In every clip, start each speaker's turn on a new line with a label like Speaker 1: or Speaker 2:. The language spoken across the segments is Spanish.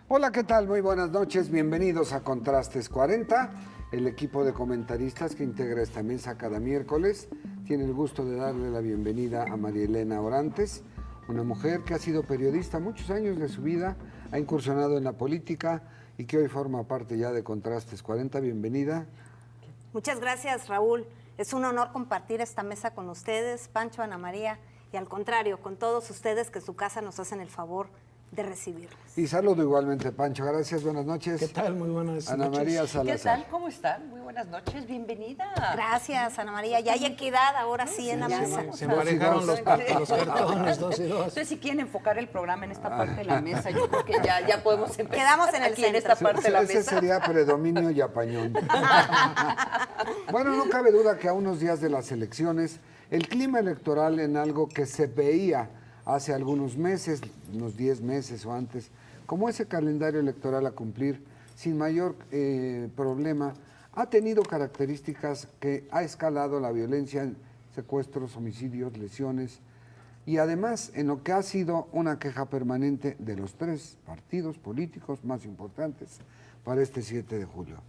Speaker 1: Hola, ¿qué tal? Muy buenas noches. Bienvenidos a Contrastes 40. El equipo de comentaristas que integra esta mesa cada miércoles tiene el gusto de darle la bienvenida a María Elena Orantes, una mujer que ha sido periodista muchos años de su vida, ha incursionado en la política y que hoy forma parte ya de Contrastes 40. Bienvenida.
Speaker 2: Muchas gracias, Raúl. Es un honor compartir esta mesa con ustedes, Pancho, Ana María, y al contrario, con todos ustedes que en su casa nos hacen el favor de recibirnos.
Speaker 1: Y saludo igualmente, Pancho. Gracias, buenas noches.
Speaker 3: ¿Qué tal? Muy buenas noches.
Speaker 1: Ana María Salazar.
Speaker 4: ¿Qué tal? ¿Cómo están? Muy buenas noches, bienvenida.
Speaker 2: Gracias, Ana María. Ya hay equidad ahora sí en la mesa.
Speaker 3: Se emparejaron los cartones, 2 y 2.
Speaker 4: Entonces, si quieren enfocar el programa en esta parte de la mesa, yo creo que ya podemos empezar.
Speaker 2: Quedamos en el
Speaker 4: aquí en
Speaker 2: centro.
Speaker 4: esta parte de la
Speaker 1: Ese
Speaker 4: mesa.
Speaker 1: sería predominio y apañón. Bueno, no cabe duda que a unos días de las elecciones, el clima electoral en algo que se veía hace algunos meses, unos 10 meses o antes, como ese calendario electoral a cumplir sin mayor problema, ha tenido características que ha escalado la violencia, secuestros, homicidios, lesiones, y además en lo que ha sido una queja permanente de los 3 partidos políticos más importantes para este 7 de julio.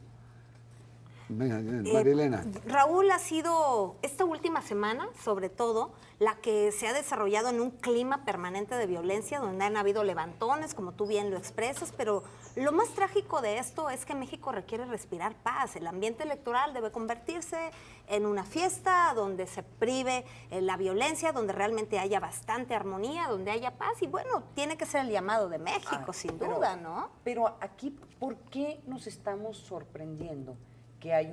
Speaker 1: Venga, María Elena.
Speaker 2: Raúl, ha sido esta última semana, sobre todo, la que se ha desarrollado en un clima permanente de violencia, donde han habido levantones, como tú bien lo expresas, pero lo más trágico de esto es que México requiere respirar paz. El ambiente electoral debe convertirse en una fiesta donde se prive la violencia, donde realmente haya bastante armonía, donde haya paz, y bueno, tiene que ser el llamado de México, sin duda, ¿no?
Speaker 4: Pero aquí, ¿por qué nos estamos sorprendiendo que hay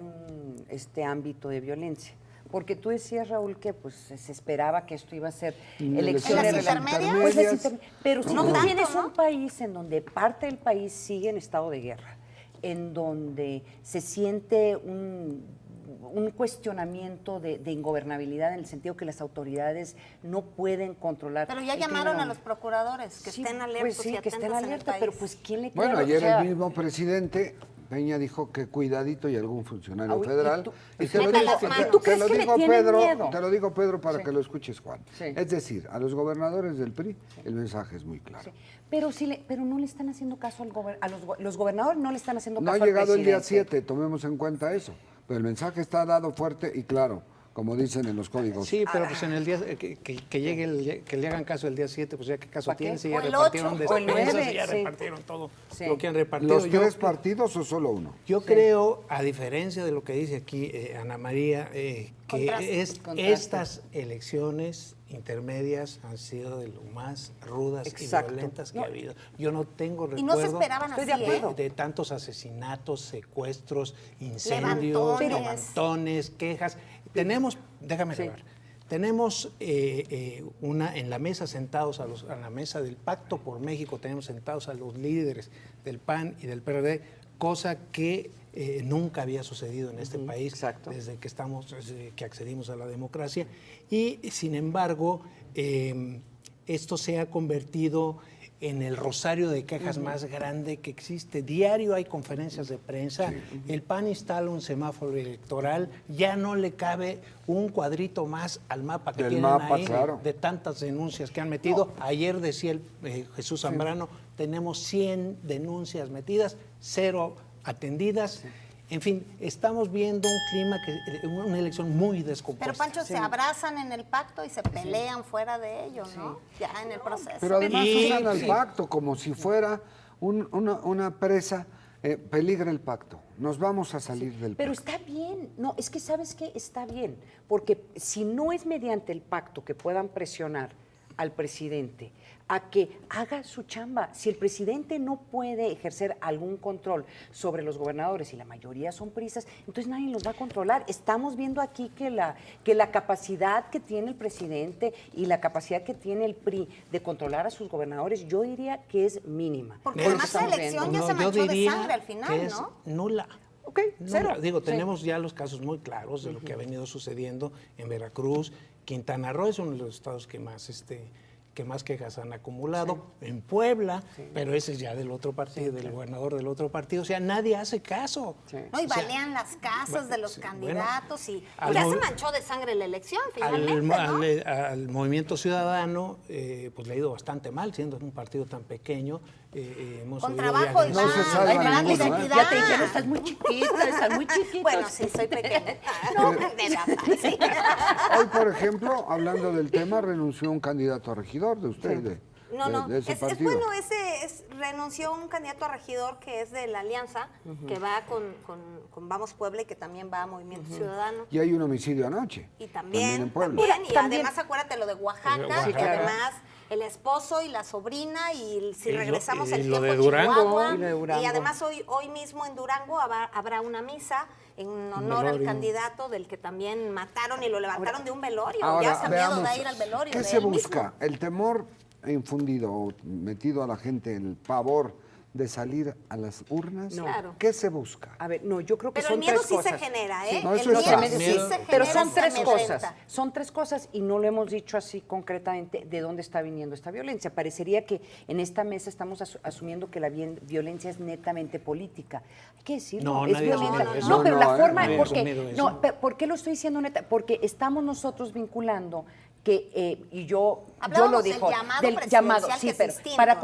Speaker 4: este ámbito de violencia? Porque tú decías, Raúl, que pues se esperaba que esto iba a ser elecciones
Speaker 2: ¿En las intermedias?
Speaker 4: Pues pero si
Speaker 2: No
Speaker 4: tú
Speaker 2: tanto,
Speaker 4: tienes
Speaker 2: ¿no?
Speaker 4: un país en donde parte del país sigue en estado de guerra, en donde se siente un cuestionamiento de ingobernabilidad, en el sentido que las autoridades no pueden controlar.
Speaker 2: Pero ya
Speaker 4: el
Speaker 2: llamaron
Speaker 4: crimen.
Speaker 2: a los procuradores que
Speaker 4: Sí,
Speaker 2: estén alertos
Speaker 4: pues sí,
Speaker 2: y
Speaker 4: que
Speaker 2: atentos
Speaker 4: estén
Speaker 2: en el
Speaker 4: alerta,
Speaker 2: país.
Speaker 4: pero pues ¿quién le
Speaker 1: Bueno,
Speaker 4: cree?
Speaker 1: ayer
Speaker 4: O sea,
Speaker 1: el mismo presidente Peña dijo que cuidadito y algún funcionario
Speaker 4: y
Speaker 1: federal.
Speaker 4: tú-
Speaker 1: Y te lo
Speaker 2: Meta
Speaker 1: digo,
Speaker 2: las manos.
Speaker 4: ¿Tú crees que le tienen
Speaker 1: Pedro,
Speaker 4: miedo?
Speaker 1: te lo digo, Pedro, para
Speaker 4: Sí.
Speaker 1: que lo escuches, Juan.
Speaker 4: Sí.
Speaker 1: Es decir, a los gobernadores del PRI el mensaje es muy claro.
Speaker 4: sí. Pero no le están haciendo caso los gobernadores, no le están haciendo
Speaker 1: No
Speaker 4: caso
Speaker 1: ha
Speaker 4: al
Speaker 1: llegado el día
Speaker 4: presidente.
Speaker 1: 7, tomemos en cuenta eso. Pero el mensaje está dado fuerte y claro, como dicen en los códigos.
Speaker 3: Sí, pero pues en el día que llegue que le hagan caso el día 7, pues ya qué caso
Speaker 4: ¿Para qué?
Speaker 3: tiene, si
Speaker 2: O
Speaker 3: ya
Speaker 2: el
Speaker 3: repartieron
Speaker 2: 8,
Speaker 4: o el
Speaker 3: despensas,
Speaker 4: 9,
Speaker 3: si ya
Speaker 4: sí.
Speaker 3: repartieron todo
Speaker 4: Sí.
Speaker 3: lo que han repartido.
Speaker 1: ¿Los 3 partidos o solo uno?
Speaker 3: Yo creo, a diferencia de lo que dice aquí Ana María, que
Speaker 4: Contraste.
Speaker 3: estas elecciones intermedias han sido de lo más rudas
Speaker 4: Exacto.
Speaker 3: y violentas que
Speaker 4: No.
Speaker 3: ha habido. Yo no tengo
Speaker 2: Y
Speaker 3: recuerdo
Speaker 2: no se esperaban
Speaker 4: Estoy
Speaker 2: así,
Speaker 4: de acuerdo.
Speaker 3: de tantos asesinatos, secuestros, incendios,
Speaker 2: Levantones.
Speaker 3: levantones, quejas. Tenemos, déjame
Speaker 4: Sí.
Speaker 3: acabar, tenemos en la mesa sentados, a la mesa del Pacto por México, tenemos sentados a los líderes del PAN y del PRD, cosa que nunca había sucedido en este país
Speaker 4: exacto.
Speaker 3: desde que accedimos a la democracia. Y sin embargo, esto se ha convertido en el rosario de quejas más grande que existe. Diario hay conferencias de prensa, el PAN instala un semáforo electoral, ya no le cabe un cuadrito más al mapa que
Speaker 1: Del
Speaker 3: tienen
Speaker 1: mapa,
Speaker 3: ahí
Speaker 1: claro.
Speaker 3: de tantas denuncias que han metido. Ayer decía Jesús Zambrano, tenemos 100 denuncias metidas, 0 atendidas. En fin, estamos viendo un clima, una elección muy descompuesta.
Speaker 2: Pero Pancho, se abrazan en el pacto y se pelean fuera de ello, ¿no? Ya en el proceso.
Speaker 1: Pero además
Speaker 3: Y-
Speaker 1: usan al
Speaker 3: sí.
Speaker 1: pacto como si fuera una presa. Peligra el pacto. Nos vamos a salir del
Speaker 4: Pero
Speaker 1: pacto.
Speaker 4: está bien, no, es que ¿sabes qué? Está bien, porque si no es mediante el pacto que puedan presionar al presidente a que haga su chamba, si el presidente no puede ejercer algún control sobre los gobernadores y la mayoría son priistas, entonces nadie los va a controlar. Estamos viendo aquí que la capacidad que tiene el presidente y la capacidad que tiene el PRI de controlar a sus gobernadores, yo diría que es mínima.
Speaker 2: Porque
Speaker 4: Por lo
Speaker 2: además
Speaker 4: que
Speaker 2: la
Speaker 4: estamos
Speaker 2: elección
Speaker 4: viendo.
Speaker 2: ya se
Speaker 3: yo
Speaker 2: manchó de
Speaker 3: diría
Speaker 2: sangre al final,
Speaker 3: que es
Speaker 2: ¿no?
Speaker 3: nula.
Speaker 4: Ok, cero.
Speaker 3: Nula. Digo,
Speaker 4: Sí.
Speaker 3: tenemos ya los casos muy claros de lo que ha venido sucediendo en Veracruz. Quintana Roo es uno de los estados que más que más quejas han acumulado, en Puebla, pero ese es ya del otro partido, del gobernador del otro partido. O sea, nadie hace caso.
Speaker 4: Sí.
Speaker 2: No, y
Speaker 3: O sea,
Speaker 2: balean las casas de los
Speaker 3: sí,
Speaker 2: candidatos y
Speaker 3: al
Speaker 2: ya se
Speaker 3: movi-
Speaker 2: manchó de sangre la elección
Speaker 3: Al,
Speaker 2: finalmente, ¿no?
Speaker 3: al Movimiento Ciudadano, pues le ha ido bastante mal, siendo un partido tan pequeño. Hemos
Speaker 2: Con
Speaker 3: oído
Speaker 2: trabajo
Speaker 3: de
Speaker 2: y
Speaker 1: No se
Speaker 2: más,
Speaker 1: salva
Speaker 2: hay más
Speaker 1: ninguno, ¿eh?
Speaker 2: identidad.
Speaker 4: Ya te dijeron, estás muy chiquita, estás muy chiquita.
Speaker 2: Bueno, sí, soy pequeña. No, de verdad, sí.
Speaker 1: Hoy, por ejemplo, hablando del tema, renunció un candidato a regidor de usted,
Speaker 2: No,
Speaker 1: de ese
Speaker 2: es
Speaker 1: partido.
Speaker 2: bueno, renunció un candidato a regidor que es de la Alianza, que va con Vamos Puebla y que también va a Movimiento Ciudadano.
Speaker 1: Y hay un homicidio anoche.
Speaker 2: Y también,
Speaker 1: en Puebla.
Speaker 2: también, y
Speaker 4: También.
Speaker 2: además acuérdate lo de Oaxaca,
Speaker 3: Sí,
Speaker 2: y
Speaker 3: claro.
Speaker 2: además el esposo y la sobrina, y si
Speaker 3: Y lo-
Speaker 2: regresamos
Speaker 3: y
Speaker 2: el
Speaker 3: lo
Speaker 2: tiempo
Speaker 3: de Durango.
Speaker 2: Chihuahua,
Speaker 4: Y lo de Durango.
Speaker 2: y además hoy mismo en Durango habrá una misa en honor al
Speaker 3: velorio.
Speaker 2: candidato del que también mataron y lo levantaron de un velorio.
Speaker 1: Ahora,
Speaker 2: Ya se miedo
Speaker 1: veamos,
Speaker 2: de ir al velorio.
Speaker 1: ¿qué
Speaker 2: de
Speaker 1: se
Speaker 2: él
Speaker 1: busca?
Speaker 2: mismo.
Speaker 1: El temor infundido o metido a la gente, el pavor de salir a las urnas.
Speaker 4: No.
Speaker 2: Claro.
Speaker 1: ¿Qué se busca?
Speaker 4: A ver, no, yo creo que
Speaker 2: Pero el
Speaker 4: son
Speaker 2: miedo
Speaker 4: tres
Speaker 2: sí
Speaker 4: cosas.
Speaker 2: se genera, ¿eh?
Speaker 1: No,
Speaker 2: el
Speaker 1: eso
Speaker 2: miedo
Speaker 1: está.
Speaker 2: sí se
Speaker 3: Miedo.
Speaker 2: genera.
Speaker 4: Pero son
Speaker 2: se
Speaker 4: tres
Speaker 2: amedrenta.
Speaker 4: cosas, son tres cosas y no lo hemos dicho así concretamente de dónde está viniendo esta violencia. Parecería que en esta mesa estamos asumiendo que la violencia es netamente política. Hay que decirlo,
Speaker 3: No,
Speaker 4: es
Speaker 3: nadie
Speaker 4: violenta.
Speaker 3: asume eso.
Speaker 4: No, pero la
Speaker 1: No,
Speaker 4: forma,
Speaker 3: nadie
Speaker 4: porque,
Speaker 3: asumido eso.
Speaker 4: no, ¿por qué lo estoy diciendo neta? Porque estamos nosotros vinculando que, y yo lo
Speaker 2: Hablábamos del
Speaker 4: dijo,
Speaker 2: llamado
Speaker 4: del
Speaker 2: presidencial,
Speaker 4: llamado,
Speaker 2: que
Speaker 4: sí,
Speaker 2: es
Speaker 4: pero
Speaker 2: distinto,
Speaker 4: para
Speaker 2: ¿no?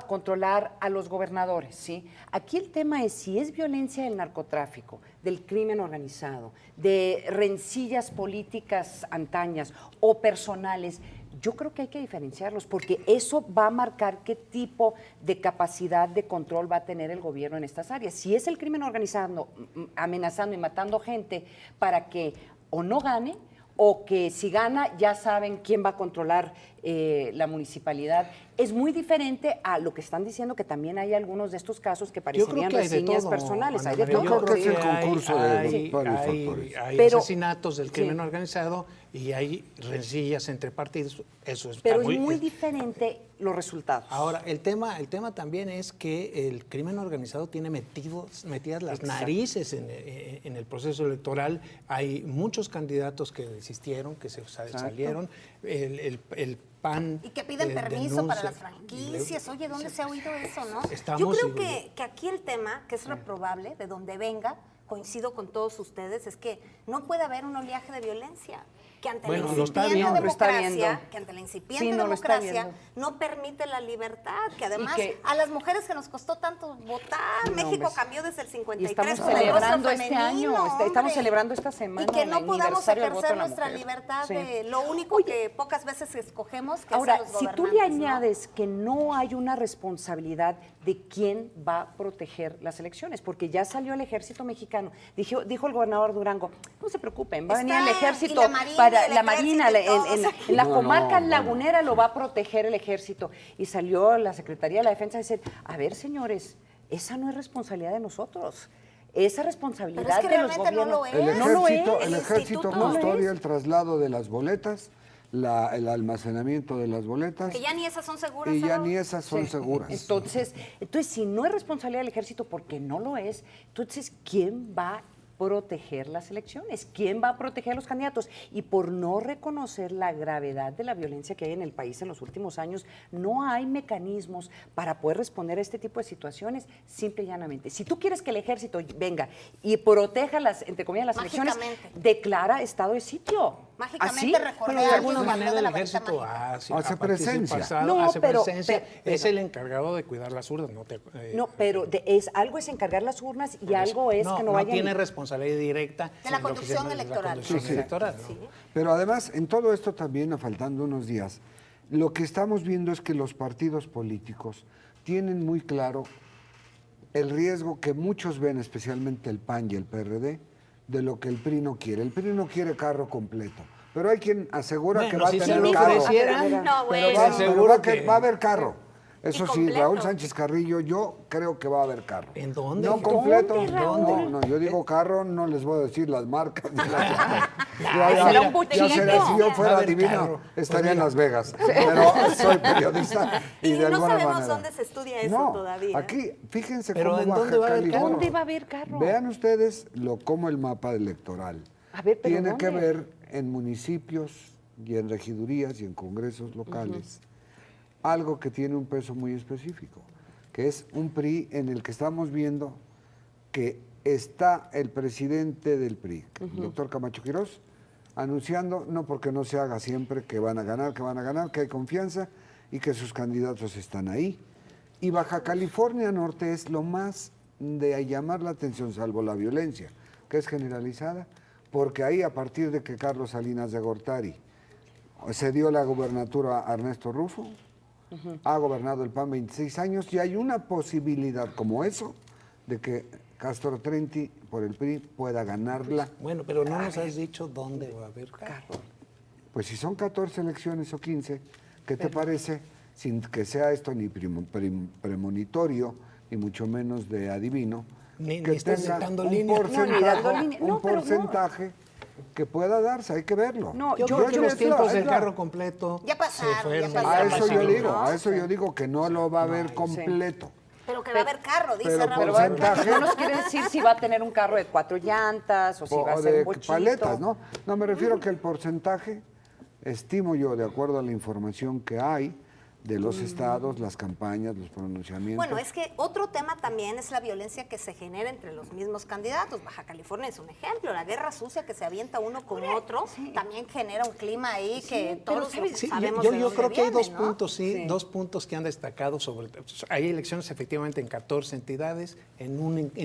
Speaker 4: controlar a los gobernadores, ¿sí? Aquí el tema es si es violencia del narcotráfico, del crimen organizado, de rencillas políticas antañas o personales. Yo creo que hay que diferenciarlos porque eso va a marcar qué tipo de capacidad de control va a tener el gobierno en estas áreas. Si es el crimen organizado amenazando y matando gente para que o no gane, o que si gana ya saben quién va a controlar la municipalidad. Es muy diferente a lo que están diciendo, que también hay algunos de estos casos que
Speaker 3: Yo creo
Speaker 4: parecerían
Speaker 3: que hay de
Speaker 4: reseñas
Speaker 3: todo,
Speaker 4: personales.
Speaker 3: Ana
Speaker 4: Hay de
Speaker 3: María.
Speaker 4: todo.
Speaker 1: Yo creo que es el
Speaker 3: hay-
Speaker 1: concurso de
Speaker 3: hay-
Speaker 1: varios
Speaker 3: hay-
Speaker 1: factores.
Speaker 3: hay
Speaker 4: Pero-
Speaker 3: asesinatos del crimen
Speaker 4: sí.
Speaker 3: organizado y hay rencillas entre partidos. Eso es
Speaker 4: Pero es muy diferente los resultados.
Speaker 3: Ahora, el tema también es que el crimen organizado tiene metidas las narices en el proceso electoral. Hay muchos candidatos que desistieron, que se salieron. El PAN
Speaker 2: Y que piden permiso
Speaker 3: denuncia-
Speaker 2: para las franquicias. Oye, ¿dónde se ha oído eso, no?
Speaker 3: Estamos,
Speaker 2: Yo creo
Speaker 3: digo
Speaker 2: que aquí el tema, que es reprobable, de donde venga, coincido con todos ustedes, es que no puede haber un oleaje de violencia. Que ante
Speaker 3: Bueno,
Speaker 2: la
Speaker 3: lo está
Speaker 2: incipiente
Speaker 3: viendo.
Speaker 4: Lo está
Speaker 2: democracia,
Speaker 4: viendo.
Speaker 2: que ante la incipiente
Speaker 4: Sí, no, lo está
Speaker 2: democracia
Speaker 4: viendo.
Speaker 2: no permite la libertad, que además
Speaker 4: que-
Speaker 2: a las mujeres que nos costó tanto votar,
Speaker 4: No,
Speaker 2: México
Speaker 4: hombre,
Speaker 2: cambió desde el
Speaker 4: Y
Speaker 2: 53
Speaker 4: estamos
Speaker 2: con el
Speaker 4: celebrando
Speaker 2: rostro
Speaker 4: este año,
Speaker 2: femenino,
Speaker 4: estamos
Speaker 2: hombre.
Speaker 4: celebrando esta semana
Speaker 2: Y que
Speaker 4: el
Speaker 2: no podamos
Speaker 4: aniversario del voto
Speaker 2: ejercer
Speaker 4: de la
Speaker 2: nuestra
Speaker 4: mujer.
Speaker 2: libertad
Speaker 4: Sí.
Speaker 2: de lo único que pocas veces escogemos, que
Speaker 4: Ahora,
Speaker 2: es a los
Speaker 4: si tú le
Speaker 2: gobernantes, ¿no?
Speaker 4: añades que no hay una responsabilidad de quién va a proteger las elecciones, porque ya salió el ejército mexicano, dijo el gobernador Durango, no se preocupen, va a venir el
Speaker 2: Está,
Speaker 4: ejército
Speaker 2: y la Marina,
Speaker 4: para
Speaker 2: el
Speaker 4: la Marina,
Speaker 2: ejército y
Speaker 4: en
Speaker 2: todo.
Speaker 4: la
Speaker 1: No,
Speaker 4: comarca
Speaker 1: no,
Speaker 4: lagunera lo va a proteger el ejército. Y salió la Secretaría de la Defensa a decir, a ver señores, esa no es responsabilidad de nosotros. Esa responsabilidad
Speaker 2: Pero es que
Speaker 4: de los
Speaker 2: realmente no
Speaker 4: gobiernos.
Speaker 2: lo es.
Speaker 1: El
Speaker 4: No lo
Speaker 1: ejército,
Speaker 4: es.
Speaker 1: el
Speaker 2: El
Speaker 1: ejército
Speaker 2: instituto no lo
Speaker 1: custodia
Speaker 4: es.
Speaker 1: el traslado de las boletas, el almacenamiento de las boletas,
Speaker 2: Que ya ni esas son seguras.
Speaker 1: y ya
Speaker 2: ¿no?
Speaker 1: ni esas son
Speaker 4: Sí.
Speaker 1: seguras.
Speaker 4: Entonces, si no es responsabilidad del ejército, porque no lo es, entonces, ¿quién va a proteger las elecciones? ¿Quién va a proteger a los candidatos? Y por no reconocer la gravedad de la violencia que hay en el país en los últimos años, no hay mecanismos para poder responder a este tipo de situaciones, simple y llanamente. Si tú quieres que el ejército venga y proteja las, entre comillas, las elecciones,
Speaker 2: Mágicamente.
Speaker 4: declara estado de sitio.
Speaker 2: Mágicamente
Speaker 4: Así,
Speaker 2: recordé
Speaker 3: Pero de
Speaker 2: a
Speaker 3: alguna
Speaker 2: alguien
Speaker 3: manera
Speaker 2: de
Speaker 3: el
Speaker 2: la varita
Speaker 3: ejército
Speaker 2: mágica.
Speaker 1: Hace
Speaker 3: ha
Speaker 1: presencia.
Speaker 3: participado,
Speaker 4: No,
Speaker 3: hace
Speaker 4: pero-
Speaker 3: presencia,
Speaker 4: pero-
Speaker 3: es el encargado de cuidar las urnas.
Speaker 4: No, pero algo es encargar las urnas y algo es que no vayan.
Speaker 3: tiene responsabilidad directa
Speaker 2: De la
Speaker 3: en lo que se
Speaker 2: conducción
Speaker 3: llama la
Speaker 2: electoral.
Speaker 3: conducción
Speaker 1: Sí, sí.
Speaker 3: electoral, ¿no?
Speaker 1: Pero además, en todo esto también, faltando unos días, lo que estamos viendo es que los partidos políticos tienen muy claro el riesgo que muchos ven, especialmente el PAN y el PRD, de lo que el PRI no quiere. El PRI no quiere carro completo, pero hay quien asegura
Speaker 3: Bueno,
Speaker 1: que va
Speaker 3: si
Speaker 1: a
Speaker 3: se
Speaker 1: tener
Speaker 3: lo
Speaker 1: carro.
Speaker 3: ofrecieran,
Speaker 2: No,
Speaker 1: Pero
Speaker 2: bueno.
Speaker 1: va,
Speaker 3: seguro
Speaker 1: pero
Speaker 3: que-
Speaker 1: va a haber carro. Eso
Speaker 2: Y
Speaker 1: sí,
Speaker 2: completo.
Speaker 1: Raúl Sánchez Carrillo, yo creo que va a haber carro.
Speaker 3: ¿En dónde?
Speaker 1: No
Speaker 3: ¿En
Speaker 1: completo.
Speaker 4: dónde, Raúl?
Speaker 1: No, no, yo digo carro, no les voy a decir las marcas.
Speaker 4: será un
Speaker 1: ya será, si yo
Speaker 3: Va a
Speaker 1: fuera
Speaker 3: haber
Speaker 1: divino,
Speaker 3: carro.
Speaker 1: estaría
Speaker 3: Pues
Speaker 1: en Las Vegas. Pero soy periodista y
Speaker 2: Y
Speaker 1: de
Speaker 2: no
Speaker 1: alguna
Speaker 2: sabemos
Speaker 1: manera.
Speaker 2: dónde se estudia eso
Speaker 1: No,
Speaker 2: todavía.
Speaker 1: aquí, fíjense
Speaker 3: Pero
Speaker 1: cómo
Speaker 3: ¿en
Speaker 1: Baja
Speaker 3: dónde va a haber
Speaker 1: California.
Speaker 3: carro?
Speaker 4: ¿Dónde va a haber carro?
Speaker 1: Vean ustedes cómo el mapa electoral
Speaker 4: A ver, ¿pero
Speaker 1: tiene que
Speaker 4: dónde?
Speaker 1: ver en municipios y en regidurías y en congresos locales. algo que tiene un peso muy específico, que es un PRI en el que estamos viendo que está el presidente del PRI, el doctor Camacho Quirós, anunciando, no porque no se haga siempre, que van a ganar, que hay confianza y que sus candidatos están ahí. Y Baja California Norte es lo más de llamar la atención, salvo la violencia, que es generalizada, porque ahí a partir de que Carlos Salinas de Gortari se dio la gubernatura a Ernesto Rufo, ha gobernado el PAN 26 años y hay una posibilidad como eso de que Castro Trenti por el PRI pueda ganarla.
Speaker 3: Bueno, pero no nos has dicho dónde va a haber carro.
Speaker 1: Pues si son 14 elecciones o 15, ¿qué te parece? Sin que sea esto ni premonitorio, ni mucho menos de adivino,
Speaker 3: Ni
Speaker 1: que
Speaker 3: estás
Speaker 1: tenga
Speaker 3: dando
Speaker 1: un
Speaker 3: línea.
Speaker 1: porcentaje,
Speaker 4: No, ni dando línea. No,
Speaker 1: un
Speaker 4: pero no.
Speaker 1: porcentaje que pueda darse, hay que verlo.
Speaker 4: No,
Speaker 3: Yo
Speaker 4: yo
Speaker 3: creo que
Speaker 4: creo
Speaker 3: los
Speaker 1: es
Speaker 3: tiempos
Speaker 1: la-
Speaker 3: del
Speaker 1: es la-
Speaker 3: carro completo
Speaker 2: Ya pasaron,
Speaker 3: se fueron.
Speaker 2: ya
Speaker 1: A
Speaker 2: pasaron.
Speaker 1: eso yo
Speaker 2: ¿no?
Speaker 1: digo, a eso yo digo que no lo va a ver completo.
Speaker 2: Pero que va a haber carro, dice
Speaker 1: pero
Speaker 2: Raúl.
Speaker 1: porcentaje-
Speaker 4: no nos quiere decir si va a tener un carro de 4 llantas o si va a
Speaker 1: O
Speaker 4: ser
Speaker 1: de
Speaker 4: un bochito.
Speaker 1: paletas, ¿no? No, me refiero a que el porcentaje, estimo yo, de acuerdo a la información que hay de los estados, las campañas, los pronunciamientos.
Speaker 2: Bueno, es que otro tema también es la violencia que se genera entre los mismos candidatos. Baja California es un ejemplo. La guerra sucia que se avienta uno con otro también genera un clima ahí que
Speaker 4: pero
Speaker 2: todos
Speaker 4: ¿sabes?
Speaker 3: Sí,
Speaker 2: sabemos
Speaker 3: yo
Speaker 2: de dónde
Speaker 3: creo que hay
Speaker 2: viene,
Speaker 3: dos
Speaker 2: ¿no?
Speaker 3: puntos,
Speaker 4: Sí.
Speaker 3: dos puntos que han destacado sobre. Hay elecciones efectivamente en 14 entidades, en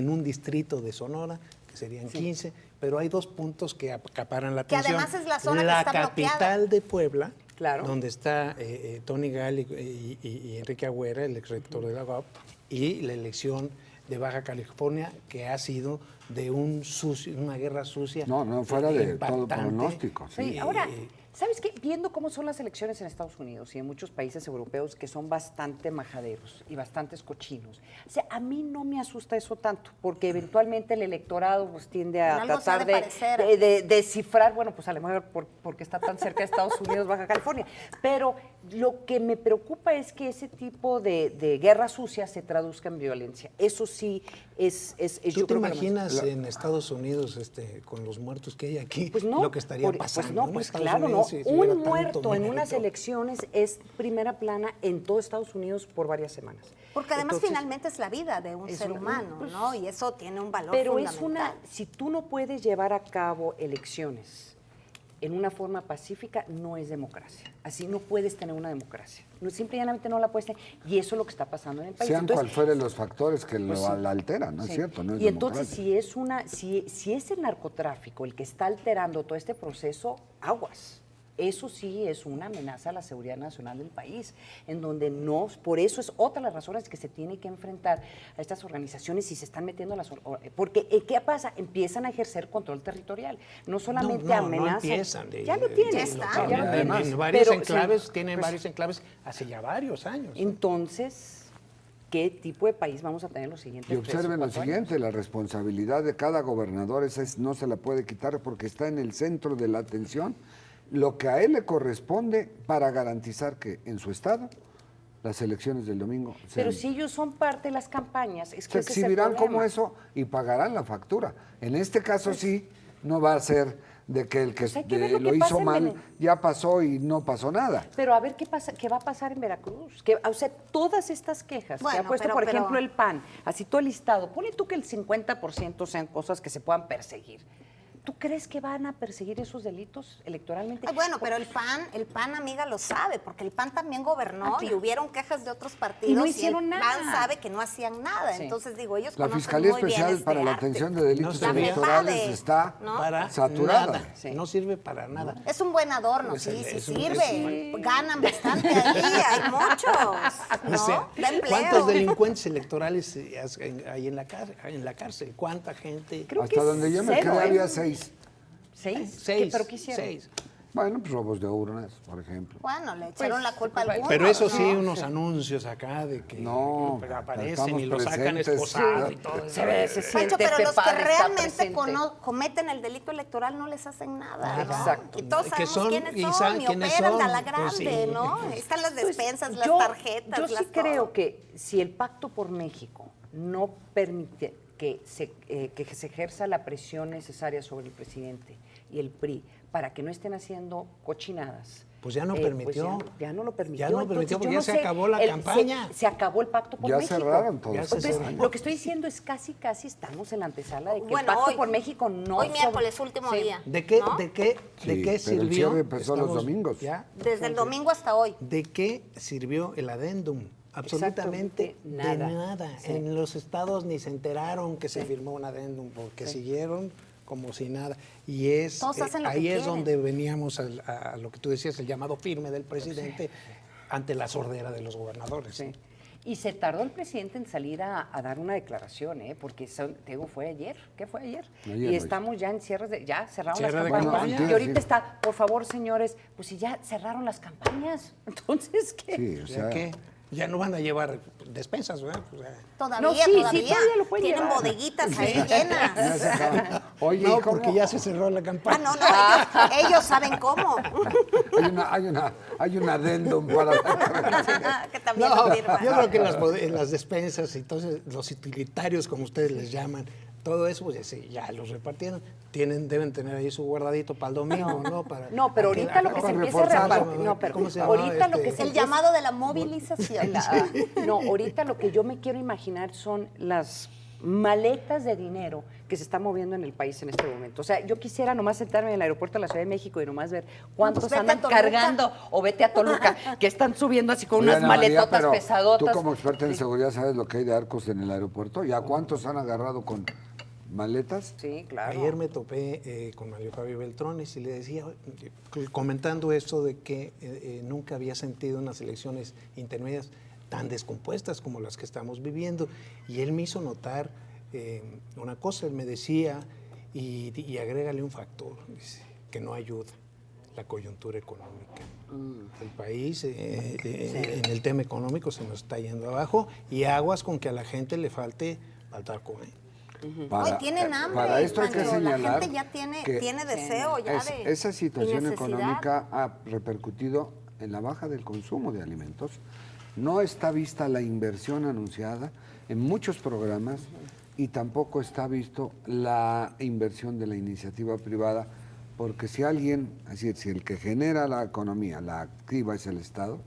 Speaker 3: un distrito de Sonora, que serían 15, pero hay dos puntos que acaparan la
Speaker 2: Que
Speaker 3: atención.
Speaker 2: además es la zona que está
Speaker 3: capital
Speaker 2: bloqueada.
Speaker 3: de Puebla,
Speaker 4: Claro.
Speaker 3: donde está Tony Gal y Enrique Agüera, el exrector de la UAP, y la elección de Baja California, que ha sido de una guerra sucia.
Speaker 1: No, fuera de todo
Speaker 3: impactante.
Speaker 1: pronóstico. Sí.
Speaker 4: Sí, ahora, ¿sabes qué? Viendo cómo son las elecciones en Estados Unidos y en muchos países europeos que son bastante majaderos y bastantes cochinos, o sea, a mí no me asusta eso tanto, porque eventualmente el electorado pues, tiende
Speaker 2: En
Speaker 4: a
Speaker 2: algo se ha
Speaker 4: tratar
Speaker 2: de parecer.
Speaker 4: de descifrar, bueno, pues a lo mejor porque está tan cerca de Estados Unidos, Baja California, pero lo que me preocupa es que ese tipo de guerra sucia se traduzca en violencia. Eso sí es
Speaker 3: ¿Tú
Speaker 4: yo
Speaker 3: te
Speaker 4: creo que lo más-
Speaker 3: imaginas en Estados Unidos con los muertos que hay aquí
Speaker 4: Pues no,
Speaker 3: lo que estaría pasando?
Speaker 4: Pues no,
Speaker 3: en
Speaker 4: pues
Speaker 3: Estados
Speaker 4: claro,
Speaker 3: Unidos
Speaker 4: no.
Speaker 3: si hubiera
Speaker 4: Un
Speaker 3: tanto
Speaker 4: muerto en unas
Speaker 3: muerto?
Speaker 4: elecciones es primera plana en todo Estados Unidos por varias semanas.
Speaker 2: Porque además
Speaker 4: Entonces,
Speaker 2: finalmente es la vida de un
Speaker 4: es
Speaker 2: ser
Speaker 4: una-
Speaker 2: humano,
Speaker 4: pues,
Speaker 2: ¿no? Y eso tiene un valor
Speaker 4: Pero es
Speaker 2: fundamental.
Speaker 4: si tú no puedes llevar a cabo elecciones en una forma pacífica, no es democracia. Así no puedes tener una democracia. No, simple y llanamente no la puedes tener. Y eso es lo que está pasando en el país.
Speaker 1: Sean
Speaker 4: Entonces,
Speaker 1: cual fueren los factores que
Speaker 4: pues
Speaker 1: lo
Speaker 4: sí.
Speaker 1: la alteran, ¿no es
Speaker 4: Sí.
Speaker 1: cierto? No es
Speaker 4: Y entonces,
Speaker 1: democracia.
Speaker 4: si es el narcotráfico el que está alterando todo este proceso, aguas. Eso sí es una amenaza a la seguridad nacional del país, en donde no, por eso es otra de las razones que se tiene que enfrentar a estas organizaciones y se están metiendo a las... Porque, ¿qué pasa? Empiezan a ejercer control territorial, no solamente
Speaker 3: no
Speaker 4: amenazan...
Speaker 3: empiezan.
Speaker 4: Ya lo tienen,
Speaker 2: Ya está.
Speaker 4: ya lo tienen.
Speaker 3: En varios
Speaker 4: Pero,
Speaker 3: enclaves,
Speaker 4: sí,
Speaker 3: tienen
Speaker 4: pues,
Speaker 3: varios enclaves hace ya varios años.
Speaker 4: Entonces, ¿qué tipo de país vamos a tener en los siguientes
Speaker 1: Y
Speaker 4: 3 o
Speaker 1: observen lo
Speaker 4: 4 años?
Speaker 1: siguiente, la responsabilidad de cada gobernador no se la puede quitar porque está en el centro de la atención lo que a él le corresponde para garantizar que en su estado las elecciones del domingo
Speaker 4: Pero
Speaker 1: sean-
Speaker 4: si ellos son parte de las campañas, es
Speaker 1: se
Speaker 4: que ese es el
Speaker 1: exhibirán como
Speaker 4: problema.
Speaker 1: eso y pagarán la factura. En este caso sí, no va a ser de que el que
Speaker 4: Pues hay que ver lo
Speaker 1: lo
Speaker 4: que
Speaker 1: hizo
Speaker 4: pasa en
Speaker 1: mal
Speaker 4: Venezuela.
Speaker 1: ya pasó y no pasó nada.
Speaker 4: Pero a ver qué pasa, qué va a pasar en Veracruz. O sea, todas estas quejas que
Speaker 2: Bueno,
Speaker 4: ha puesto,
Speaker 2: pero-
Speaker 4: por
Speaker 2: pero-
Speaker 4: ejemplo, el PAN, así todo el listado, pone tú que el 50% sean cosas que se puedan perseguir. ¿Tú crees que van a perseguir esos delitos electoralmente?
Speaker 2: Ay, bueno, pero el PAN, amiga, lo sabe, porque el PAN también gobernó
Speaker 4: claro.
Speaker 2: y hubieron quejas de otros partidos.
Speaker 4: Y no hicieron
Speaker 2: el
Speaker 4: nada.
Speaker 2: PAN sabe que no hacían nada.
Speaker 4: Sí.
Speaker 2: Entonces, digo, ellos
Speaker 1: La
Speaker 2: conocen
Speaker 1: Fiscalía
Speaker 2: muy bien
Speaker 1: Especial
Speaker 2: este
Speaker 1: para la
Speaker 2: arte.
Speaker 1: Atención de Delitos
Speaker 3: No se ve.
Speaker 1: Electorales
Speaker 2: FEPADE,
Speaker 1: está
Speaker 2: ¿no?
Speaker 3: Para
Speaker 1: saturada.
Speaker 3: nada.
Speaker 4: Sí.
Speaker 3: No sirve para nada.
Speaker 2: Es un buen adorno,
Speaker 3: Es
Speaker 2: sí,
Speaker 3: el-
Speaker 2: sí
Speaker 3: es un-
Speaker 2: sirve.
Speaker 3: es
Speaker 2: Ganan bastante ahí, hay muchos, ¿no?
Speaker 3: O sea,
Speaker 2: Da empleo.
Speaker 3: ¿cuántos delincuentes electorales hay en la cárcel? ¿Cuánta gente?
Speaker 4: Creo
Speaker 1: Hasta
Speaker 4: que
Speaker 1: donde yo me
Speaker 4: cero,
Speaker 1: quedé
Speaker 4: ¿eh?
Speaker 1: había 6.
Speaker 4: ¿6?
Speaker 3: Seis.
Speaker 4: ¿Pero qué hicieron?
Speaker 3: 6.
Speaker 1: Bueno, pues robos de urnas, por ejemplo.
Speaker 2: Bueno, le echaron la culpa a algunos.
Speaker 3: Pero eso sí,
Speaker 2: ¿no?
Speaker 3: unos anuncios acá de que
Speaker 1: No,
Speaker 3: aparecen
Speaker 1: estamos
Speaker 3: y lo sacan
Speaker 1: presentes.
Speaker 3: esposados
Speaker 1: Sí.
Speaker 3: y todo.
Speaker 4: Se ve, se
Speaker 2: Pancho,
Speaker 4: siente,
Speaker 2: pero
Speaker 4: este
Speaker 2: los que
Speaker 4: padre está
Speaker 2: realmente
Speaker 4: presente.
Speaker 2: cometen el delito electoral no les hacen nada, ¿no?
Speaker 4: Exacto.
Speaker 2: Y todos
Speaker 3: Que
Speaker 2: sabemos
Speaker 3: son-
Speaker 2: quiénes
Speaker 3: y
Speaker 2: son,
Speaker 3: saben
Speaker 2: y
Speaker 3: quiénes
Speaker 2: operan
Speaker 3: son,
Speaker 2: a la
Speaker 3: pues
Speaker 2: grande,
Speaker 3: sí.
Speaker 2: ¿no? Ahí están las
Speaker 4: Pues,
Speaker 2: despensas, las
Speaker 4: yo-
Speaker 2: tarjetas,
Speaker 4: Yo sí
Speaker 2: las
Speaker 4: creo
Speaker 2: todo.
Speaker 4: que si el Pacto por México no permite que se ejerza la presión necesaria sobre el presidente y el PRI para que no estén haciendo cochinadas,
Speaker 3: pues ya no permitió.
Speaker 4: Ya no lo permitió.
Speaker 3: Ya no lo permitió
Speaker 4: Entonces,
Speaker 3: porque
Speaker 4: yo
Speaker 3: ya se
Speaker 4: no sé,
Speaker 3: acabó la campaña.
Speaker 4: Se acabó el Pacto por
Speaker 1: Ya
Speaker 4: México.
Speaker 1: cerraron todo.
Speaker 3: Ya se
Speaker 4: Entonces,
Speaker 3: cerró.
Speaker 4: lo que estoy diciendo es casi estamos en la antesala de que
Speaker 2: Bueno,
Speaker 4: el Pacto
Speaker 2: hoy-
Speaker 4: por México no...
Speaker 2: Hoy miércoles, último
Speaker 4: Sí.
Speaker 2: día.
Speaker 3: ¿De qué,
Speaker 2: ¿no?
Speaker 3: de qué,
Speaker 1: Sí,
Speaker 3: de qué
Speaker 1: pero el
Speaker 3: sirvió?
Speaker 1: cierre empezó los domingos.
Speaker 3: Ya,
Speaker 2: Desde el domingo hasta hoy.
Speaker 3: ¿de qué sirvió el adendum? Absolutamente
Speaker 4: Exactamente
Speaker 3: de
Speaker 4: nada.
Speaker 3: nada.
Speaker 4: Sí.
Speaker 3: En los estados ni se enteraron que se firmó un adendum porque siguieron como si nada. Y es
Speaker 2: Todos hacen lo que
Speaker 3: ahí es
Speaker 2: quieren.
Speaker 3: donde veníamos a lo que tú decías, el llamado firme del presidente ante la sordera de los gobernadores.
Speaker 4: Sí. Y se tardó el presidente en salir a dar una declaración, porque te digo, fue ayer. ¿Qué fue ayer?
Speaker 1: Ayer,
Speaker 4: y estamos ya en cierres ya cerraron
Speaker 3: Cierre
Speaker 4: las
Speaker 3: de
Speaker 4: campañas.
Speaker 3: campaña.
Speaker 4: Y ahorita
Speaker 1: Sí.
Speaker 4: está, por favor, señores, pues si ya cerraron las campañas, entonces, ¿qué?
Speaker 1: Sí, o
Speaker 3: O sea
Speaker 1: sea,
Speaker 3: que ya no van a llevar despensas, ¿verdad? O sea,
Speaker 2: Todavía,
Speaker 4: No, sí,
Speaker 2: todavía.
Speaker 4: todavía lo pueden
Speaker 2: Tienen
Speaker 4: llevar.
Speaker 2: bodeguitas ahí
Speaker 1: ya
Speaker 2: llenas.
Speaker 1: se acaba. Oye,
Speaker 3: no,
Speaker 1: ¿y cómo?
Speaker 3: porque ya se cerró la
Speaker 2: Ah,
Speaker 3: campaña.
Speaker 2: no, ellos saben cómo.
Speaker 1: Hay un adendum para...
Speaker 2: Que también
Speaker 3: No,
Speaker 2: lo firman.
Speaker 3: yo creo que en las despensas, entonces los utilitarios, como ustedes les llaman, todo eso, pues sí, ya los repartieron. Deben tener ahí su guardadito para el domingo, ¿no?
Speaker 4: No, pero ahorita lo que se
Speaker 1: para
Speaker 4: empieza a
Speaker 1: reforzar.
Speaker 4: repartir. No, pero
Speaker 3: ¿Cómo se llamaba
Speaker 4: ahorita lo
Speaker 3: este?
Speaker 4: que se
Speaker 2: El
Speaker 4: empieza-
Speaker 2: llamado de la movilización.
Speaker 4: No, ahorita lo que yo me quiero imaginar son las maletas de dinero que se están moviendo en el país en este momento. O sea, yo quisiera nomás sentarme en el aeropuerto de la Ciudad de México y nomás ver cuántos
Speaker 2: Pues vete
Speaker 4: andan
Speaker 2: a Toluca.
Speaker 4: cargando, o vete a Toluca, que están subiendo así con
Speaker 1: Oye,
Speaker 4: unas
Speaker 1: Ana María,
Speaker 4: maletotas
Speaker 1: pero
Speaker 4: pesadotas.
Speaker 1: Tú como experta en
Speaker 4: Sí.
Speaker 1: seguridad sabes lo que hay de arcos en el aeropuerto. ¿Y a cuántos han agarrado con maletas?
Speaker 4: Sí, claro.
Speaker 3: Ayer me topé con Mario Fabio Beltrones y le decía, comentando esto de que nunca había sentido unas elecciones intermedias tan descompuestas como las que estamos viviendo. Y él me hizo notar una cosa, él me decía, y agrégale un factor, dice, que no ayuda, la coyuntura económica. El país en el tema económico se nos está yendo abajo y aguas con que a la gente le falte taco, ¿eh?
Speaker 2: Hoy tienen hambre.
Speaker 1: Para esto hay que
Speaker 2: Pancho,
Speaker 1: señalar
Speaker 2: la gente ya
Speaker 1: que
Speaker 2: tiene deseo ya de
Speaker 1: esa situación
Speaker 2: y necesidad.
Speaker 1: económica ha repercutido en la baja del consumo de alimentos. No está vista la inversión anunciada en muchos programas y tampoco está visto la inversión de la iniciativa privada, porque si alguien, es decir, si el que genera la economía, la activa es el Estado,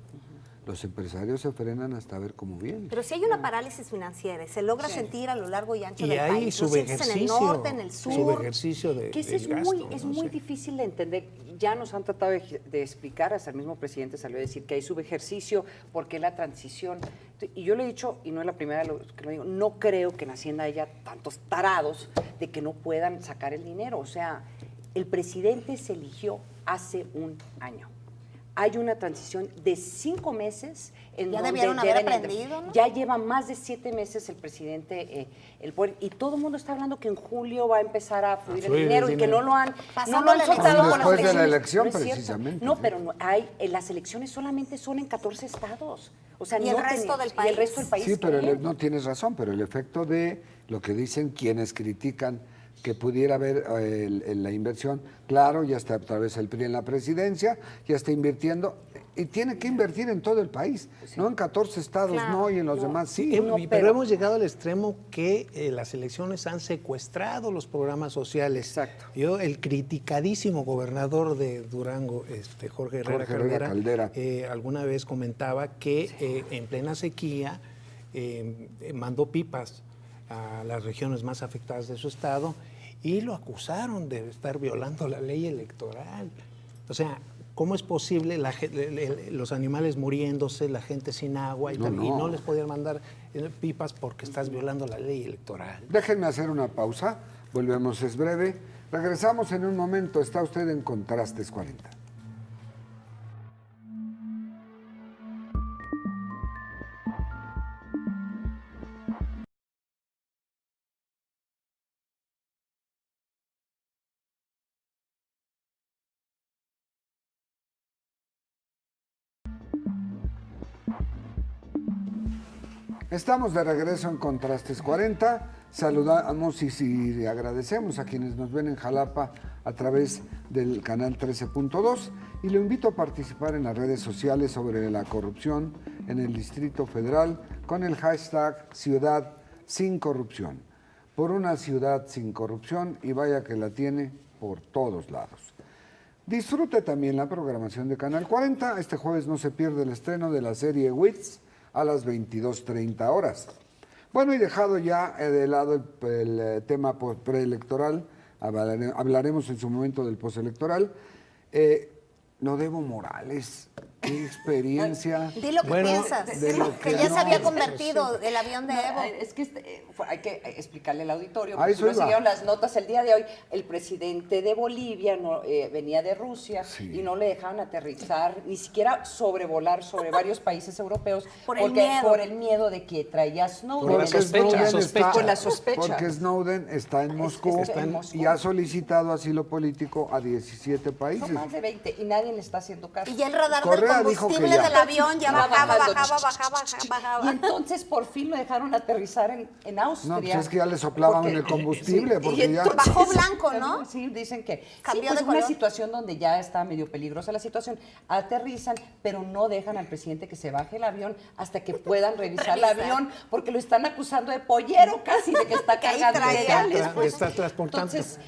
Speaker 1: los empresarios se frenan hasta ver cómo viene.
Speaker 2: Pero si hay una parálisis financiera, y se logra sentir a lo largo y ancho
Speaker 3: Y
Speaker 2: del
Speaker 3: hay
Speaker 2: país. Lo sientes en el
Speaker 3: subejercicio,
Speaker 2: norte, en el sur.
Speaker 3: subejercicio
Speaker 4: Que ese
Speaker 3: del
Speaker 4: es
Speaker 3: gasto,
Speaker 4: es
Speaker 3: ¿no?
Speaker 4: muy
Speaker 3: Sí.
Speaker 4: difícil de entender. Ya nos han tratado de explicar, hasta el mismo presidente salió a decir que hay subejercicio porque la transición. Y yo le he dicho, y no es la primera vez que lo digo, no creo que en Hacienda haya tantos tarados de que no puedan sacar el dinero. O sea, el presidente se eligió hace un año. Hay una transición de 5 meses en
Speaker 2: Ya
Speaker 4: donde
Speaker 2: debieron haber
Speaker 4: deben
Speaker 2: aprendido, ¿no?
Speaker 4: Ya lleva más de 7 meses el presidente el poder, y todo el mundo está hablando que en julio va a empezar a fluir el
Speaker 3: fluir el
Speaker 4: dinero y que
Speaker 3: dinero.
Speaker 4: no lo han
Speaker 2: Pasando la
Speaker 4: soltado
Speaker 2: elección.
Speaker 4: con las
Speaker 1: Después de la
Speaker 4: elecciones.
Speaker 1: elección,
Speaker 4: No es cierto.
Speaker 1: precisamente,
Speaker 4: No,
Speaker 1: sí.
Speaker 4: pero las elecciones solamente son en 14 estados. O sea,
Speaker 2: ¿Y el
Speaker 4: no
Speaker 2: resto
Speaker 4: tenemos-
Speaker 2: del
Speaker 4: Y el
Speaker 2: país?
Speaker 4: resto del país.
Speaker 1: Sí, pero
Speaker 4: ¿qué?
Speaker 1: no tienes razón, pero el efecto de lo que dicen quienes critican que pudiera haber la inversión, claro, ya está otra vez el PRI en la presidencia, ya está invirtiendo, y tiene que invertir en todo el país, no en 14 estados,
Speaker 2: Claro.
Speaker 1: no, y en los demás sí.
Speaker 3: Pero
Speaker 4: pero-
Speaker 3: hemos llegado al extremo que las elecciones han secuestrado los programas sociales.
Speaker 4: Exacto.
Speaker 3: El criticadísimo gobernador de Durango, Jorge Herrera Caldera, alguna vez comentaba que en plena sequía mandó pipas a las regiones más afectadas de su estado y lo acusaron de estar violando la ley electoral. O sea, ¿cómo es posible los animales muriéndose, la gente sin agua y,
Speaker 1: No,
Speaker 3: y
Speaker 1: no.
Speaker 3: no les podían mandar pipas porque estás violando la ley electoral?
Speaker 1: Déjenme hacer una pausa, volvemos, es breve, regresamos en un momento, está usted en Contrastes 40. Estamos de regreso en Contrastes 40. Saludamos y agradecemos a quienes nos ven en Jalapa a través del canal 13.2 y lo invito a participar en las redes sociales sobre la corrupción en el Distrito Federal con el hashtag Ciudad Sin Corrupción. Por una ciudad sin corrupción, y vaya que la tiene por todos lados. Disfrute también la programación de Canal 40. Este jueves no se pierde el estreno de la serie Wits a las 22:30 horas. Bueno, y dejado ya de lado el tema preelectoral, hablaremos en su momento del postelectoral. Lo de Evo Morales, qué experiencia.
Speaker 2: Di lo que
Speaker 3: Bueno,
Speaker 2: piensas.
Speaker 1: de lo
Speaker 2: que
Speaker 1: que
Speaker 2: ya
Speaker 1: no.
Speaker 2: se había convertido el avión de Evo.
Speaker 4: Es que hay que explicarle al auditorio,
Speaker 1: A
Speaker 4: porque
Speaker 1: eso
Speaker 4: si no
Speaker 1: iba.
Speaker 4: siguieron las notas el día de hoy, el presidente de Bolivia venía de Rusia y no le dejaban aterrizar, ni siquiera sobrevolar sobre varios países europeos,
Speaker 2: Por el miedo.
Speaker 4: por el miedo de que traía Snowden.
Speaker 3: Por la sospecha,
Speaker 1: Snowden
Speaker 4: Por la sospecha.
Speaker 1: Porque Snowden está en Moscú,
Speaker 4: está en Moscú.
Speaker 1: y ha solicitado asilo político a 17 países.
Speaker 4: Son más de 20 y nadie le está haciendo caso.
Speaker 2: Y ya el radar
Speaker 1: Correa
Speaker 2: del
Speaker 1: dijo que
Speaker 2: combustible
Speaker 1: ya.
Speaker 2: del avión ya
Speaker 4: Va
Speaker 2: bajaba,
Speaker 4: bajando.
Speaker 2: bajaba.
Speaker 4: Y entonces por fin lo dejaron aterrizar en Austria.
Speaker 1: No, pues es que ya le soplaban el combustible, porque
Speaker 4: y
Speaker 1: ya-
Speaker 2: Bajó blanco, ¿no?
Speaker 4: Sí, dicen que
Speaker 2: Cambió
Speaker 4: sí, pues
Speaker 2: de
Speaker 4: una
Speaker 2: color.
Speaker 4: situación donde ya está medio peligrosa la situación. Aterrizan, pero no dejan al presidente que se baje el avión hasta que puedan revisar el avión, porque lo están acusando de pollero casi, de que está
Speaker 2: Que ahí
Speaker 4: cargando
Speaker 2: traía.
Speaker 4: cereales.
Speaker 3: Que está transportando.
Speaker 4: Entonces,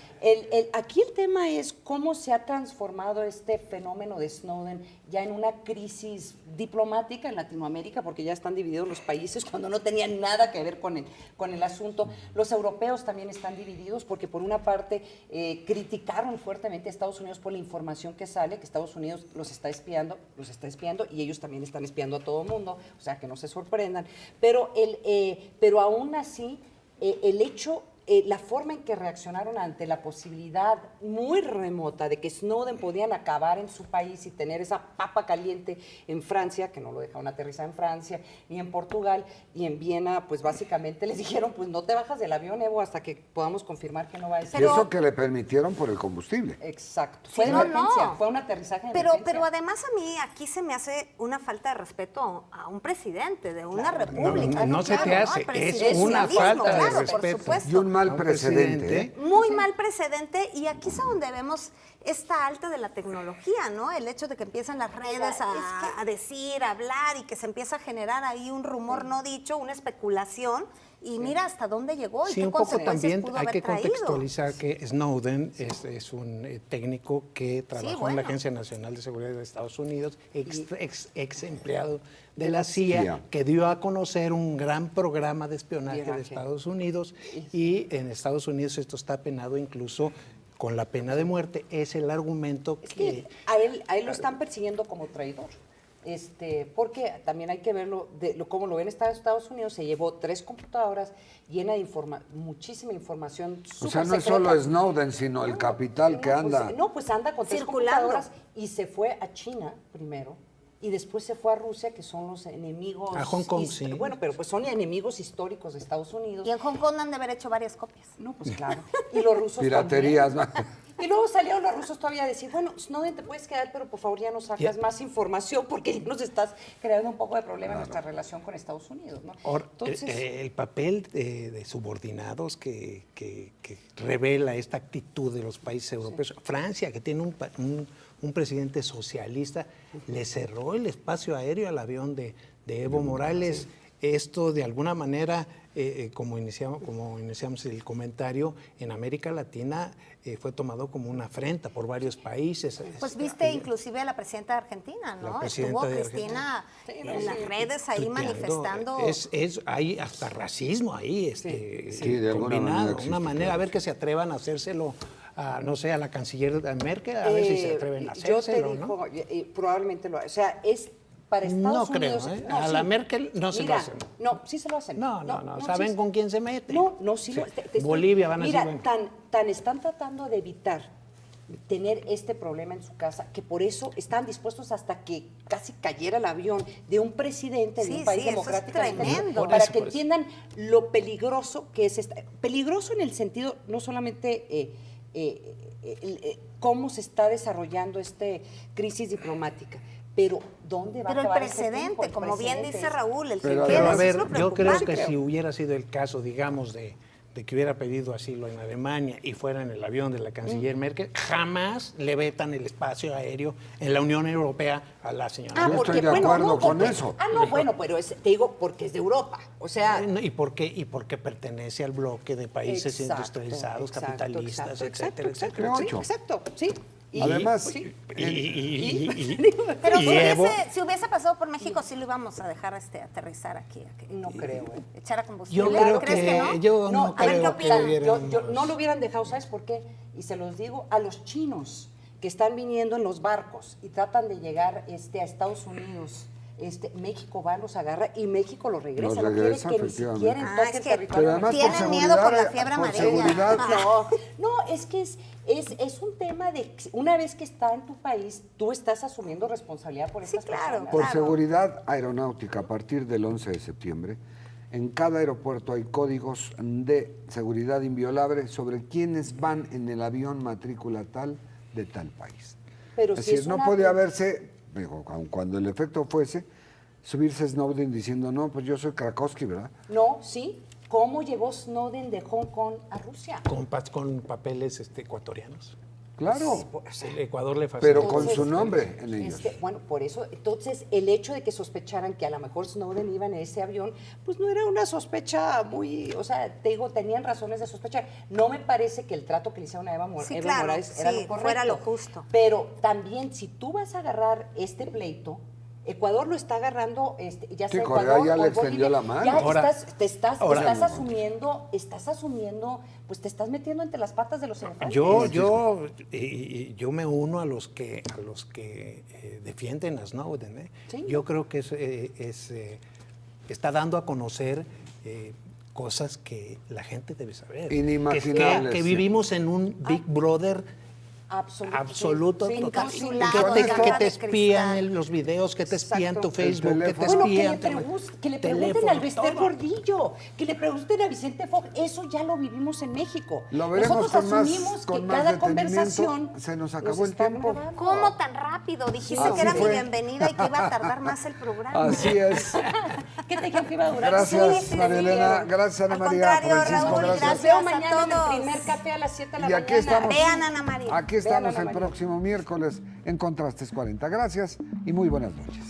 Speaker 4: aquí el tema es cómo se ha transformado este fenómeno de Snowden ya en una crisis diplomática en Latinoamérica, porque ya están divididos los países cuando no tenían nada que ver con el asunto. Los europeos también están divididos porque por una parte criticaron fuertemente a Estados Unidos por la información que sale, que Estados Unidos los está espiando y ellos también están espiando a todo el mundo, o sea que no se sorprendan. Pero aún así, el hecho, la forma en que reaccionaron ante la posibilidad muy remota de que Snowden podían acabar en su país y tener esa papa caliente en Francia, que no lo dejaron aterrizar en Francia, ni en Portugal, y en Viena, pues básicamente les dijeron, pues no te bajas del avión, Evo, hasta que podamos confirmar que no va a
Speaker 1: Y
Speaker 4: ser.
Speaker 1: eso que le permitieron por el combustible.
Speaker 4: Exacto.
Speaker 2: Sí,
Speaker 4: Fue de
Speaker 2: no,
Speaker 4: emergencia,
Speaker 2: no.
Speaker 4: fue un aterrizaje de
Speaker 2: Pero
Speaker 4: emergencia.
Speaker 2: además a mí aquí se me hace una falta de respeto a un presidente de una república.
Speaker 3: No se te hace,
Speaker 2: al
Speaker 3: es
Speaker 2: presidencialismo,
Speaker 3: una falta de
Speaker 2: claro, por
Speaker 3: respeto.
Speaker 2: supuesto.
Speaker 1: Y un mal
Speaker 3: A un
Speaker 1: precedente.
Speaker 3: presidente.
Speaker 2: Muy mal precedente, y aquí es a donde vemos esta alta de la tecnología, ¿no? El hecho de que empiezan las redes a decir, a hablar, y que se empieza a generar ahí un rumor no dicho, una especulación, y mira hasta dónde llegó y
Speaker 3: Sí,
Speaker 2: qué
Speaker 3: un poco
Speaker 2: consecuencias
Speaker 3: también
Speaker 2: pudo
Speaker 3: hay
Speaker 2: haber
Speaker 3: que
Speaker 2: traído.
Speaker 3: contextualizar que Snowden es un técnico que trabajó en
Speaker 2: bueno.
Speaker 3: la Agencia Nacional de Seguridad de Estados Unidos, ex empleado de la CIA, que dio a conocer un gran programa de espionaje de Estados Unidos, y en Estados Unidos esto está penado incluso con la pena de muerte. Es el argumento
Speaker 4: Es que a él lo están persiguiendo como traidor. Porque también hay que verlo, como lo ven en Estados Unidos, se llevó 3 computadoras llenas de muchísima información.
Speaker 1: O sea, no es solo Snowden, sino el capital que anda.
Speaker 4: Pues anda con 3
Speaker 2: circulando.
Speaker 4: computadoras y se fue a China primero. Y después se fue a Rusia, que son los enemigos.
Speaker 3: A Hong Kong, sí.
Speaker 4: Bueno, pero pues son enemigos históricos de Estados Unidos.
Speaker 2: Y en Hong Kong han de haber hecho varias copias.
Speaker 4: No, pues claro. Y los rusos
Speaker 1: Piraterías.
Speaker 4: también. Y luego salieron los rusos todavía a decir, bueno, Snowden, te puedes quedar, pero por favor ya nos sacas más información porque ya nos estás creando un poco de problema en nuestra relación con Estados Unidos, ¿no?
Speaker 3: Ahora,
Speaker 4: Entonces,
Speaker 3: el papel de subordinados que revela esta actitud de los países europeos. Francia, que tiene un presidente socialista, le cerró el espacio aéreo al avión de Evo Morales. Esto, de alguna manera, como iniciamos el comentario, en América Latina fue tomado como una afrenta por varios países.
Speaker 2: Pues viste inclusive a la presidenta de Argentina, ¿no?
Speaker 3: La presidenta
Speaker 2: Estuvo
Speaker 3: de
Speaker 2: Cristina en las redes ahí
Speaker 3: tuiteando.
Speaker 2: manifestando.
Speaker 3: Hay hasta racismo ahí,
Speaker 1: Sí, de alguna
Speaker 3: combinado,
Speaker 1: manera existe,
Speaker 3: una manera,
Speaker 1: claro.
Speaker 3: a ver que se atrevan a hacérselo, no sé, a la canciller Merkel, a ver si se atreven a hacérselo,
Speaker 4: yo
Speaker 3: ¿no?
Speaker 4: te digo, probablemente lo, o sea, es para Estados
Speaker 3: No creo,
Speaker 4: Unidos.
Speaker 3: ¿eh? A la Merkel no se lo hacen.
Speaker 4: No, sí se lo hacen.
Speaker 3: No, saben
Speaker 4: sí.
Speaker 3: con quién se meten.
Speaker 4: No, sí.
Speaker 3: Sí.
Speaker 4: Estoy-
Speaker 3: Bolivia van a
Speaker 4: Mira,
Speaker 3: decir, bueno.
Speaker 4: tan están tratando de evitar tener este problema en su casa, que por eso están dispuestos hasta que casi cayera el avión de un presidente de
Speaker 2: Sí,
Speaker 4: un país
Speaker 2: sí, eso es
Speaker 4: democráticamente,
Speaker 2: tremendo.
Speaker 4: para
Speaker 3: Por
Speaker 4: que
Speaker 3: eso.
Speaker 4: entiendan lo peligroso que es peligroso en el sentido, no solamente cómo se está desarrollando crisis diplomática, pero ¿dónde va
Speaker 2: Pero
Speaker 4: a
Speaker 2: el
Speaker 4: acabar ese
Speaker 2: precedente,
Speaker 4: tiempo? El
Speaker 2: como bien
Speaker 4: precedente
Speaker 2: dice
Speaker 4: es-
Speaker 2: Raúl, el que
Speaker 1: Pero,
Speaker 2: quede,
Speaker 3: Pero a
Speaker 2: eso es
Speaker 3: ver,
Speaker 2: lo
Speaker 3: yo creo
Speaker 2: preocupante.
Speaker 3: que si hubiera sido el caso, digamos, de que hubiera pedido asilo en Alemania y fuera en el avión de la canciller Merkel, jamás le vetan el espacio aéreo en la Unión Europea a la señora
Speaker 1: Yo
Speaker 3: Merkel.
Speaker 1: estoy de acuerdo con
Speaker 4: porque-
Speaker 1: eso.
Speaker 4: bueno, pero te digo, porque es de Europa. O sea,
Speaker 3: ¿Y por qué? Y porque pertenece al bloque de países
Speaker 4: exacto,
Speaker 3: industrializados,
Speaker 4: exacto,
Speaker 3: capitalistas,
Speaker 4: exacto,
Speaker 3: etcétera,
Speaker 4: exacto,
Speaker 3: etcétera.
Speaker 1: Ocho.
Speaker 4: Exacto, sí. Y-
Speaker 1: Además,
Speaker 4: sí.
Speaker 2: Pero si
Speaker 3: Evo-
Speaker 2: hubiese pasado por México, sí lo íbamos a dejar aterrizar aquí.
Speaker 4: No creo, ¿eh?
Speaker 2: Echar a combustible.
Speaker 3: Yo creo
Speaker 2: ¿Crees
Speaker 3: que,
Speaker 2: no?
Speaker 3: yo no,
Speaker 2: a ver, ¿qué
Speaker 3: creo que
Speaker 2: opinan?
Speaker 3: hubiéramos...
Speaker 4: No lo hubieran dejado, ¿sabes por qué? Y se los digo a los chinos que están viniendo en los barcos y tratan de llegar a Estados Unidos. México va, los agarra y México los regresa.
Speaker 1: Los
Speaker 4: no
Speaker 1: regresa,
Speaker 4: quiere que ni
Speaker 1: efectivamente.
Speaker 4: siquiera
Speaker 2: Ah,
Speaker 4: toque
Speaker 2: es
Speaker 4: el
Speaker 2: que
Speaker 4: territorio.
Speaker 1: Pero además
Speaker 2: Tienen
Speaker 1: por
Speaker 2: miedo por la
Speaker 1: seguridad,
Speaker 2: fiebre
Speaker 1: por
Speaker 2: amarilla.
Speaker 1: seguridad,
Speaker 4: No, es que es un tema de una vez que está en tu país, tú estás asumiendo responsabilidad por
Speaker 2: Sí,
Speaker 4: estas
Speaker 2: claro.
Speaker 4: personas.
Speaker 1: por seguridad aeronáutica, a partir del 11 de septiembre, en cada aeropuerto hay códigos de seguridad inviolable sobre quienes van en el avión matrícula tal de tal país.
Speaker 4: Pero
Speaker 1: es
Speaker 4: si
Speaker 1: decir,
Speaker 4: es
Speaker 1: no
Speaker 4: una-
Speaker 1: podía haberse, digo, aun cuando el efecto fuese, subirse Snowden diciendo, no, pues yo soy Krakowski, ¿verdad?
Speaker 4: No, sí. ¿Cómo llegó Snowden de Hong Kong a Rusia?
Speaker 3: con papeles ecuatorianos.
Speaker 1: Claro,
Speaker 3: El Ecuador le facilitó.
Speaker 1: pero con su
Speaker 4: Entonces,
Speaker 1: nombre en ellos.
Speaker 4: Bueno, por eso, entonces, el hecho de que sospecharan que a lo mejor Snowden iba en ese avión, pues no era una sospecha muy, o sea, te digo, tenían razones de sospechar. No me parece que el trato que le hicieron a Eva
Speaker 2: Sí,
Speaker 4: Eva
Speaker 2: claro,
Speaker 4: Morales era
Speaker 2: sí,
Speaker 4: lo correcto.
Speaker 2: fuera lo justo.
Speaker 4: Pero también, si tú vas a agarrar este pleito, Ecuador lo está agarrando, ya
Speaker 1: Sí,
Speaker 4: sea
Speaker 1: Corea
Speaker 4: Ecuador
Speaker 1: ya le
Speaker 4: o
Speaker 1: extendió
Speaker 4: Bolivia.
Speaker 1: la mano.
Speaker 4: Ya
Speaker 3: Ahora-
Speaker 4: estás asumiendo, pues te estás metiendo entre las patas de los elefantes.
Speaker 3: Yo me uno a los que defienden a Snowden.
Speaker 4: Sí.
Speaker 3: Yo creo que está dando a conocer cosas que la gente debe saber.
Speaker 1: Inimaginables,
Speaker 3: Que
Speaker 1: sí.
Speaker 3: vivimos en un Big Brother absoluto,
Speaker 4: Sí,
Speaker 3: total.
Speaker 2: encapsulado
Speaker 3: Que
Speaker 2: en
Speaker 3: te
Speaker 2: caja de
Speaker 3: espían
Speaker 2: cristal.
Speaker 3: los videos, que te espían
Speaker 4: Exacto.
Speaker 3: tu Facebook,
Speaker 1: El
Speaker 3: que te
Speaker 1: teléfono.
Speaker 4: Bueno,
Speaker 3: espían.
Speaker 4: que le pregunten
Speaker 3: teléfono,
Speaker 4: al Bester
Speaker 3: todo.
Speaker 4: Gordillo, que le pregunten a Vicente Fox, eso ya lo vivimos en México.
Speaker 1: Lo veremos
Speaker 4: Nosotros
Speaker 1: con más-
Speaker 4: asumimos
Speaker 1: con
Speaker 4: que
Speaker 1: más
Speaker 4: cada
Speaker 1: detenimiento.
Speaker 4: conversación
Speaker 1: Se nos acabó el
Speaker 4: está
Speaker 1: tiempo.
Speaker 4: grabando.
Speaker 2: ¿Cómo tan rápido? Dijiste
Speaker 1: Así
Speaker 2: que era mi
Speaker 1: fue.
Speaker 2: bienvenida y que iba a tardar más el programa.
Speaker 1: Así es.
Speaker 4: ¿Qué te dijeron que iba a durar?
Speaker 1: Gracias,
Speaker 2: Sí,
Speaker 1: María Elena.
Speaker 2: sí.
Speaker 1: Gracias, Ana
Speaker 2: Al
Speaker 1: María.
Speaker 2: contrario,
Speaker 1: Francisco,
Speaker 2: Raúl,
Speaker 1: gracias.
Speaker 4: Nos veo
Speaker 2: Gracias a
Speaker 4: mañana en
Speaker 2: todos.
Speaker 4: el primer café a las 7 de la
Speaker 1: Y
Speaker 4: mañana.
Speaker 1: aquí estamos.
Speaker 2: Vean, Ana María.
Speaker 1: Aquí estamos
Speaker 4: Ana
Speaker 1: el
Speaker 4: María.
Speaker 1: próximo miércoles en Contrastes 40. Gracias y muy buenas noches.